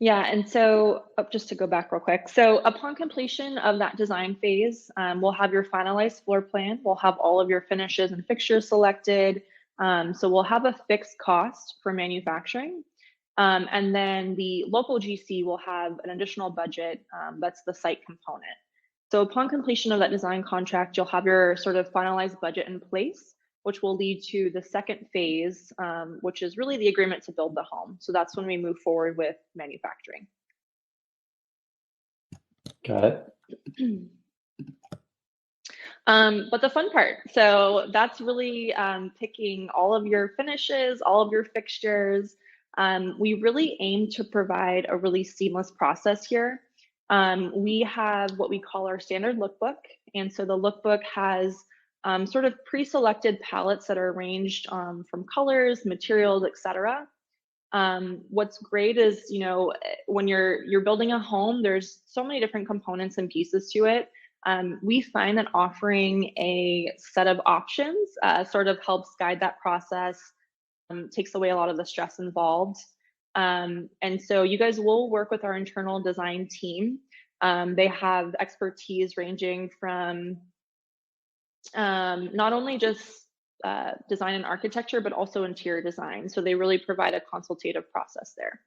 Yeah, and so just to go back real quick. So upon completion of that design phase, we'll have your finalized floor plan. We'll have all of your finishes and fixtures selected. So we'll have a fixed cost for manufacturing. And then the local GC will have an additional budget, that's the site component. So upon completion of that design contract, you'll have your sort of finalized budget in place, which will lead to the second phase, which is really the agreement to build the home. So that's when we move forward with manufacturing. Got it. But the fun part, so that's really picking all of your finishes, all of your fixtures. We really aim to provide a really seamless process here. We have what we call our standard lookbook. And so the lookbook has sort of pre-selected palettes that are arranged from colors, materials, etc. What's great is, when you're building a home, there's so many different components and pieces to it. We find that offering a set of options sort of helps guide that process, takes away a lot of the stress involved. And so you guys will work with our internal design team. They have expertise ranging from not only just design and architecture, but also interior design. So they really provide a consultative process there.